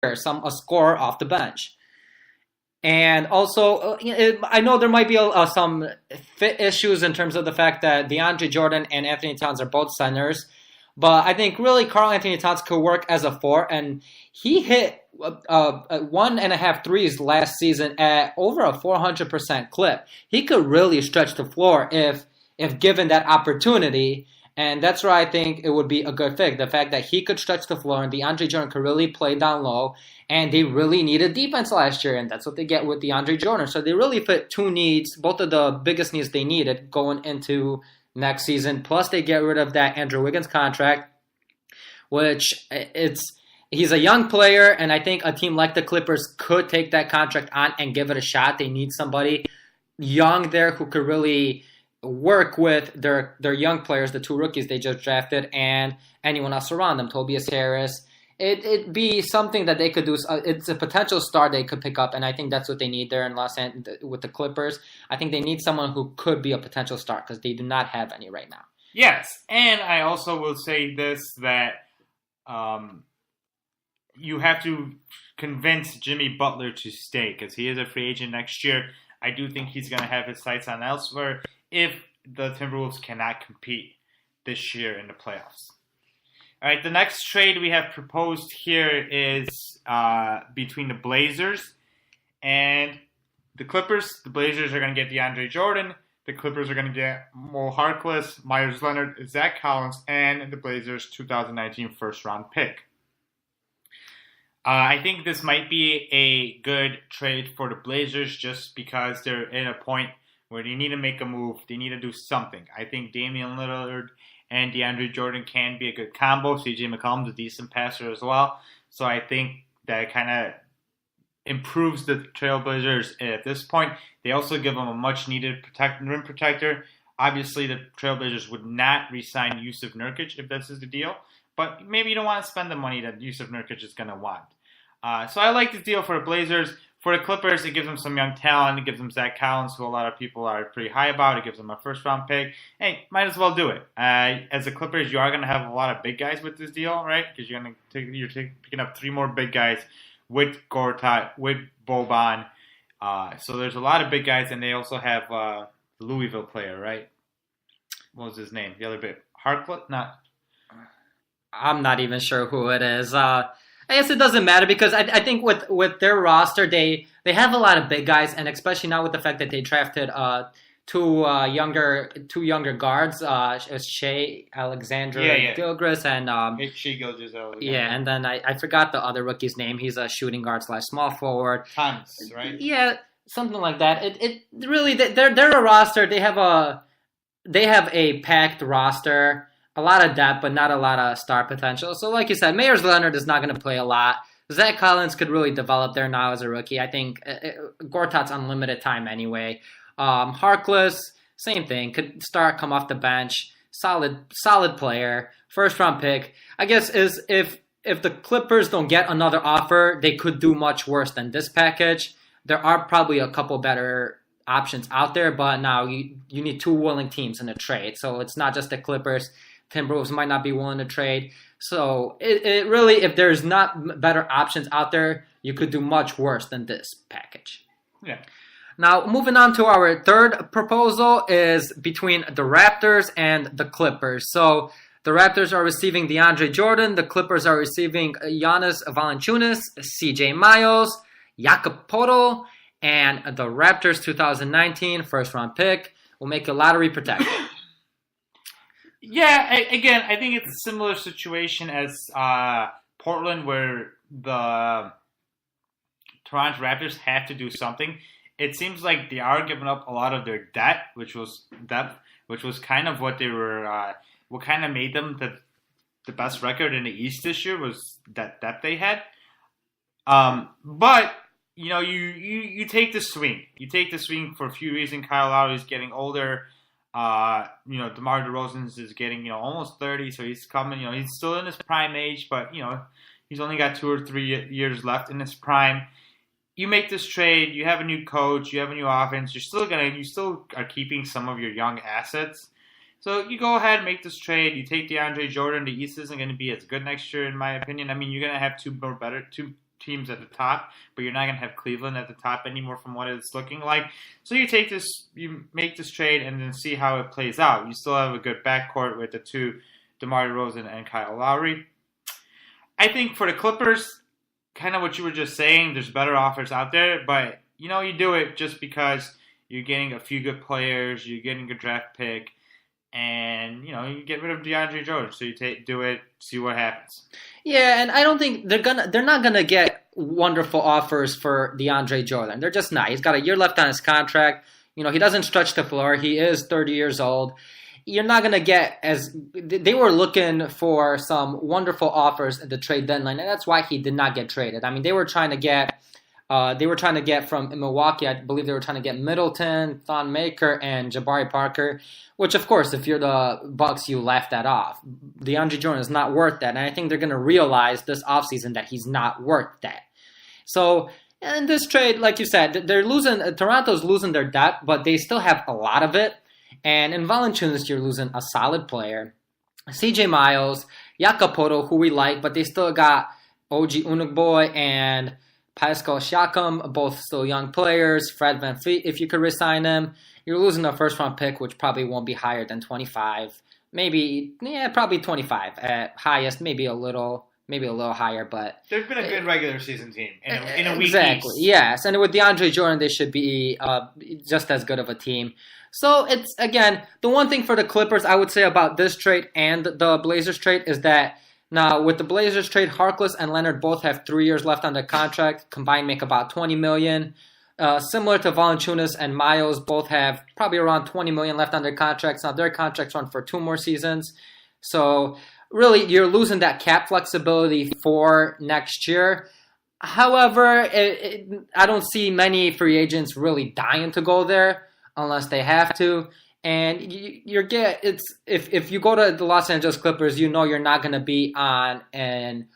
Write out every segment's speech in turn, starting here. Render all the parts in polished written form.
a scorer off the bench. And also, I know there might be some fit issues in terms of the fact that DeAndre Jordan and Anthony Towns are both centers. But I think really Karl Anthony Towns could work as a four. And he hit 1.5 threes last season at over a 400% clip. He could really stretch the floor if given that opportunity. And that's where I think it would be a good fit. The fact that he could stretch the floor and DeAndre Jordan could really play down low. And they really needed defense last year, and that's what they get with DeAndre Jordan. So they really fit two needs, both of the biggest needs they needed going into next season. Plus they get rid of that Andrew Wiggins contract, which he's a young player, and I think a team like the Clippers could take that contract on and give it a shot. They need somebody young there who could really work with their young players, the two rookies they just drafted, and anyone else around them, Tobias Harris. It'd be something that they could do. It's a potential star they could pick up, and I think that's what they need there in Los Angeles with the Clippers. I think they need someone who could be a potential star because they do not have any right now. Yes, and I also will say this, that you have to convince Jimmy Butler to stay because he is a free agent next year. I do think he's going to have his sights on elsewhere if the Timberwolves cannot compete this year in the playoffs. All right, the next trade we have proposed here is between the Blazers and the Clippers. The Blazers are going to get DeAndre Jordan. The Clippers are going to get Mo Harkless, Myers Leonard, Zach Collins, and the Blazers' 2019 first-round pick. I think this might be a good trade for the Blazers just because they're at a point where they need to make a move. They need to do something. I think Damian Lillard and DeAndre Jordan can be a good combo. CJ McCollum's a decent passer as well. So I think that kind of improves the Trailblazers at this point. They also give them a much-needed rim protector. Obviously, the Trailblazers would not re-sign Yusuf Nurkic if this is the deal. But maybe you don't want to spend the money that Yusuf Nurkic is going to want. So I like this deal for the Blazers. For the Clippers, it gives them some young talent. It gives them Zach Collins, who a lot of people are pretty high about. It gives them a first-round pick. Hey, might as well do it. As the Clippers, you are going to have a lot of big guys with this deal, right? Because you're picking up 3 more big guys with Gortat, with Boban. So there's a lot of big guys, and they also have the Louisville player, right? What was his name? The other bit. Harkless? Not. I'm not even sure who it is. I guess it doesn't matter because I think with their roster, they have a lot of big guys, and especially now with the fact that they drafted two younger guards, Shea Alexander Gilgeous and Shea Gilgeous. Yeah, and then I forgot the other rookie's name. He's a shooting guard / small forward. Thomas, right? Yeah, something like that. It really they're a roster. They have a packed roster. A lot of depth, but not a lot of star potential. So like you said, Myers Leonard is not going to play a lot. Zach Collins could really develop there now as a rookie. I think Gortat's unlimited time anyway. Harkless, same thing. Could come off the bench. Solid player. First round pick. I guess is if the Clippers don't get another offer, they could do much worse than this package. There are probably a couple better options out there, but now you need 2 willing teams in a trade. So it's not just the Clippers. Timberwolves might not be willing to trade. So it really, if there's not better options out there, you could do much worse than this package. Yeah. Now, moving on to our third proposal is between the Raptors and the Clippers. So the Raptors are receiving DeAndre Jordan. The Clippers are receiving Giannis Valanciunas, CJ Miles, Jakob Poeltl, and the Raptors 2019 first-round pick will make a lottery protection. Yeah, again, I think it's a similar situation as Portland, where the Toronto Raptors have to do something. It seems like they are giving up a lot of their depth, which was kind of what they were, what kind of made them the best record in the East this year was that depth they had. But you know, you take the swing. You take the swing for a few reasons. Kyle Lowry's getting older. DeMar DeRozan is getting, almost 30, so he's coming, he's still in his prime age, but, he's only got 2 or 3 years left in his prime. You make this trade, you have a new coach, you have a new offense, you still are keeping some of your young assets. So you go ahead and make this trade, you take DeAndre Jordan. The East isn't going to be as good next year, in my opinion. I mean, you're going to have two teams at the top, but you're not going to have Cleveland at the top anymore from what it's looking like. So you make this trade and then see how it plays out. You still have a good backcourt with the two, DeMar DeRozan and Kyle Lowry. I think for the Clippers, kind of what you were just saying, there's better offers out there, but you do it just because you're getting a few good players, you're getting a draft pick, and you get rid of DeAndre Jordan. So you do it, see what happens. Yeah, and I don't think they're not gonna get wonderful offers for DeAndre Jordan. They're just not. He's got a year left on his contract. He doesn't stretch the floor. He is 30 years old. You're not going to get they were looking for some wonderful offers at the trade deadline, and that's why he did not get traded. I mean, they were trying to get from Milwaukee, I believe they were trying to get Middleton, Thon Maker, and Jabari Parker, which, of course, if you're the Bucks, you laugh that off. DeAndre Jordan is not worth that, and I think they're going to realize this offseason that he's not worth that. So, in this trade, like you said, Toronto's losing their depth, but they still have a lot of it. And in Valanciunas, you're losing a solid player. CJ Miles, Jakopoto, who we like, but they still got OG Unugboy and Pascal Siakam, both still young players. Fred VanVleet, if you could resign him. You're losing a first-round pick, which probably won't be higher than 25. Probably 25 at highest, maybe a little higher, but they've been a good regular season team in a weak exactly, East. Yes, and with DeAndre Jordan, they should be just as good of a team. So it's, again, the one thing for the Clippers I would say about this trade and the Blazers trade is that now with the Blazers trade, Harkless and Leonard both have 3 years left on their contract, combined make about $20 million. Similar to Valanciunas and Miles, both have probably around $20 million left on their contracts. Now their contracts run for 2 more seasons, so really you're losing that cap flexibility for next year. However, I don't see many free agents really dying to go there unless they have to. And if you go to the Los Angeles Clippers, you're not going to be on an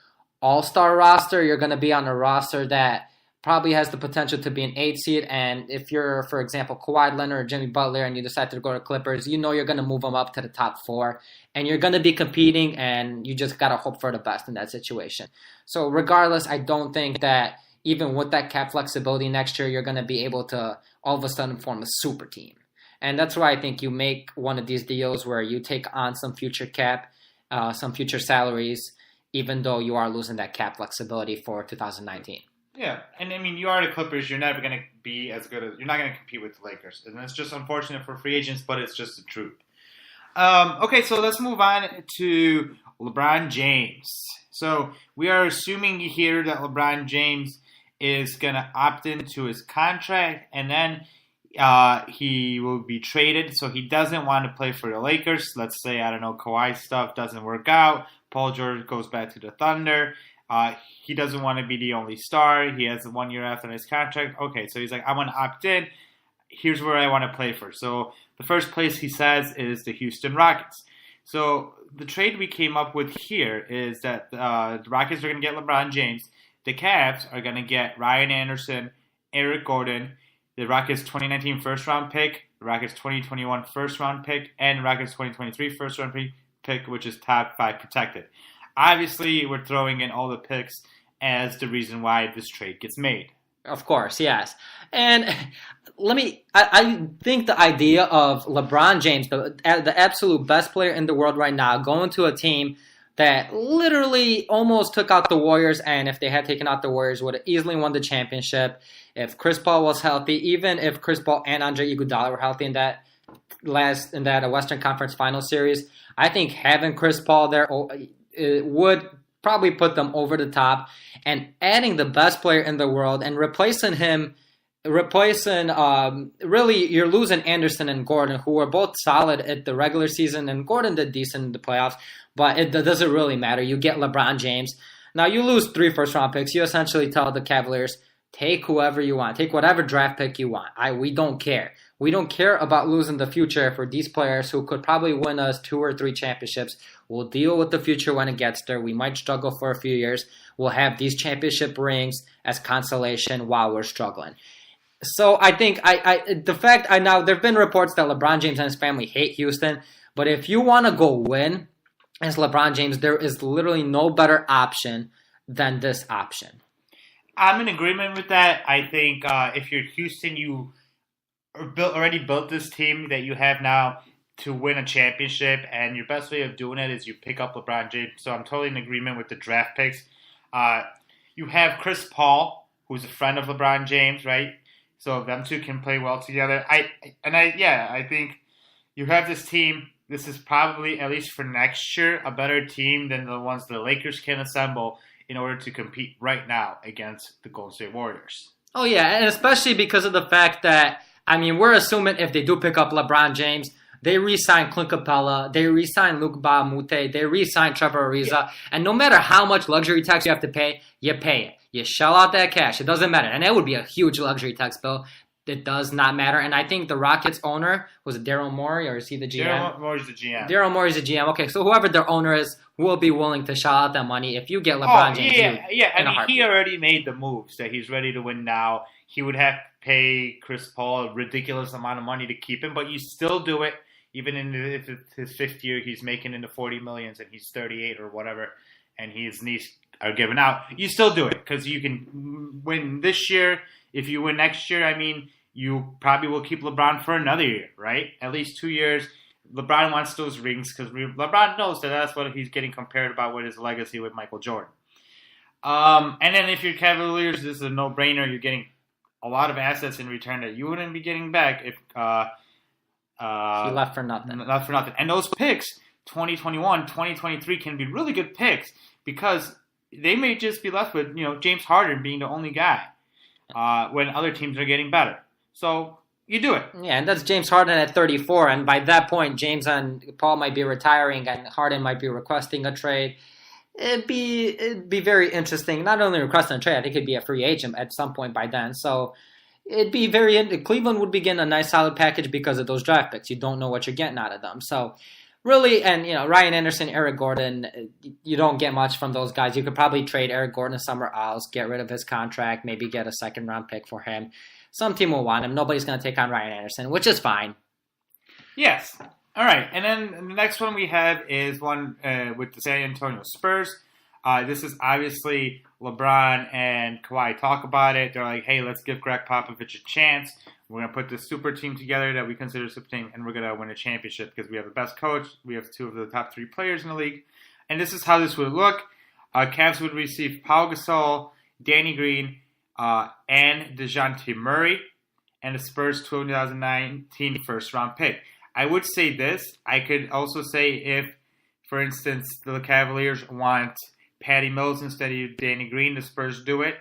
all-star roster. You're going to be on a roster that probably has the potential to be an 8 seed. And if you're, for example, Kawhi Leonard or Jimmy Butler and you decide to go to Clippers, you're going to move them up to the top 4. And you're going to be competing, and you just got to hope for the best in that situation. So regardless, I don't think that even with that cap flexibility next year, you're going to be able to all of a sudden form a super team. And that's why I think you make one of these deals where you take on some future cap, some future salaries, even though you are losing that cap flexibility for 2019. Yeah, and I mean, you are the Clippers. You're never going to be as good as you're not going to compete with the Lakers, and it's just unfortunate for free agents, but it's just the truth. Okay, so let's move on to LeBron James. So we are assuming here that LeBron James is going to opt into his contract, and then he will be traded. So he doesn't want to play for the Lakers. Let's say, Kawhi stuff doesn't work out. Paul George goes back to the Thunder. He doesn't want to be the only star. He has 1 year left on his contract. Okay, so he's like, I want to opt in. Here's where I want to play for. So the first place he says is the Houston Rockets. So the trade we came up with here is that the Rockets are going to get LeBron James. The Cavs are going to get Ryan Anderson, Eric Gordon, the Rockets 2019 first-round pick, the Rockets 2021 first-round pick, and the Rockets 2023 first-round pick, which is top 5 protected. Obviously, we're throwing in all the picks as the reason why this trade gets made. Of course, yes. And I think the idea of LeBron James, the absolute best player in the world right now, going to a team that literally almost took out the Warriors, and if they had taken out the Warriors, would have easily won the championship. If Chris Paul was healthy, even if Chris Paul and Andre Iguodala were healthy in that Western Conference Final Series, I think having Chris Paul there would probably put them over the top. And adding the best player in the world and replacing really, you're losing Anderson and Gordon, who were both solid at the regular season, and Gordon did decent in the playoffs, but it doesn't really matter. You get LeBron James. Now, you lose 3 first-round picks. You essentially tell the Cavaliers, take whoever you want. Take whatever draft pick you want. We don't care. We don't care about losing the future for these players who could probably win us 2 or 3 championships. We'll deal with the future when it gets there. We might struggle for a few years. We'll have these championship rings as consolation while we're struggling. So I think now there have been reports that LeBron James and his family hate Houston, but if you want to go win as LeBron James, there is literally no better option than this option. I'm in agreement with that. I think if you're Houston, you already built this team that you have now to win a championship, and your best way of doing it is you pick up LeBron James. So I'm totally in agreement with the draft picks. Uh, you have Chris Paul, who's a friend of LeBron James, right? So them two can play well together. I think you have this team. This is probably, at least for next year, a better team than the ones the Lakers can assemble in order to compete right now against the Golden State Warriors. Oh, yeah, and especially because of the fact that, I mean, we're assuming if they do pick up LeBron James, they re-sign Clint Capella, they re-sign Luke Baamute, they re-sign Trevor Ariza, and no matter how much luxury tax you have to pay, you pay it. You shell out that cash. It doesn't matter. And that would be a huge luxury tax bill. It does not matter. And I think the Rockets owner, was it Daryl Morey or is he the GM? Daryl Morey's the GM. Daryl Morey's the GM. Okay, so whoever their owner is will be willing to shell out that money if you get LeBron James. I mean, he already made the moves that he's ready to win now. He would have to pay Chris Paul a ridiculous amount of money to keep him, but you still do it. Even if it's his fifth year, he's making into $40 million and he's 38 or whatever, and his knees are given out. You still do it because you can win this year. If you win next year, I mean, you probably will keep LeBron for another year, right? At least 2 years. LeBron wants those rings because LeBron knows that that's what he's getting compared about with his legacy with Michael Jordan. And then if you're Cavaliers, this is a no-brainer. You're getting a lot of assets in return that you wouldn't be getting back if he left for nothing. Left for nothing. And those picks, 2021, 2023, can be really good picks because they may just be left with, James Harden being the only guy when other teams are getting better. So you do it. Yeah, and that's James Harden at 34. And by that point, James and Paul might be retiring and Harden might be requesting a trade. It'd be very interesting. Not only requesting a trade, I think it'd be a free agent at some point by then. So it'd be Cleveland would be getting a nice solid package because of those draft picks. You don't know what you're getting out of them. So really, and Ryan Anderson, Eric Gordon, you don't get much from those guys. You could probably trade Eric Gordon somewhere else, get rid of his contract, maybe get a second round pick for him. Some team will want him. Nobody's going to take on Ryan Anderson, which is fine. Yes. All right. And then the next one we have is one with the San Antonio Spurs. This is obviously LeBron and Kawhi talk about it. They're like, hey, let's give Greg Popovich a chance. We're going to put this super team together that we consider a super team, and we're going to win a championship because we have the best coach. We have two of the top three players in the league. And this is how this would look. Cavs would receive Pau Gasol, Danny Green, and DeJounte Murray, and the Spurs 2019 first-round pick. I would say this. I could also say if, for instance, the Cavaliers want Patty Mills instead of Danny Green, the Spurs do it.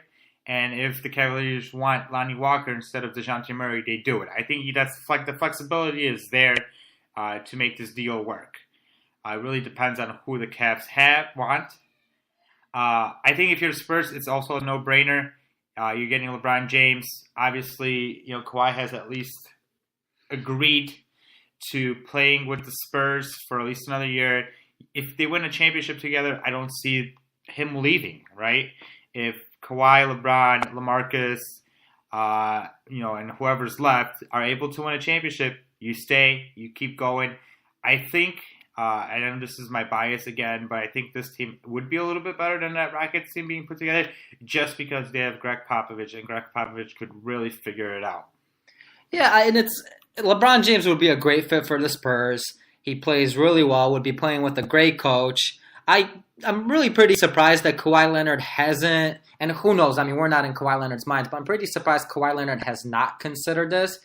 And if the Cavaliers want Lonnie Walker instead of DeJounte Murray, they do it. I think that's like the flexibility is there to make this deal work. It really depends on who the Cavs want. I think if you're the Spurs, it's also a no-brainer. You're getting LeBron James. Obviously, Kawhi has at least agreed to playing with the Spurs for at least another year. If they win a championship together, I don't see him leaving, right? If Kawhi, LeBron, LaMarcus, and whoever's left are able to win a championship, you stay, you keep going. I think, and this is my bias again, but I think this team would be a little bit better than that Rockets team being put together just because they have Greg Popovich, and Greg Popovich could really figure it out. Yeah, and LeBron James would be a great fit for the Spurs. He plays really well, would be playing with a great coach. I'm really pretty surprised that Kawhi Leonard hasn't, and who knows, I mean, we're not in Kawhi Leonard's mind, but I'm pretty surprised Kawhi Leonard has not considered this.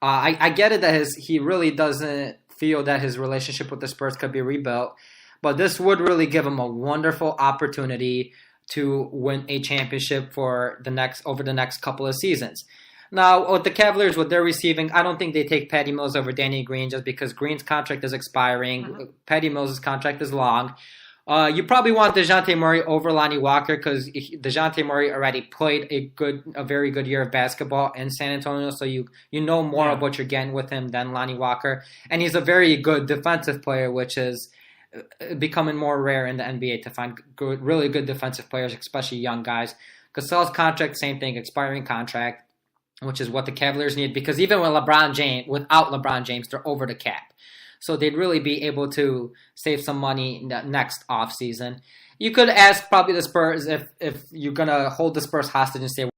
I get it that he really doesn't feel that his relationship with the Spurs could be rebuilt, but this would really give him a wonderful opportunity to win a championship over the next couple of seasons. Now, with the Cavaliers, what they're receiving, I don't think they take Patty Mills over Danny Green just because Green's contract is expiring. Mm-hmm. Patty Mills' contract is long. You probably want DeJounte Murray over Lonnie Walker because DeJounte Murray already played a very good year of basketball in San Antonio, so you know more of what you're getting with him than Lonnie Walker. And he's a very good defensive player, which is becoming more rare in the NBA to find really good defensive players, especially young guys. Gasol's contract, same thing, expiring contract, which is what the Cavaliers need because even without LeBron James, they're over the cap. So they'd really be able to save some money next offseason. You could ask probably the Spurs if you're gonna hold the Spurs hostage and say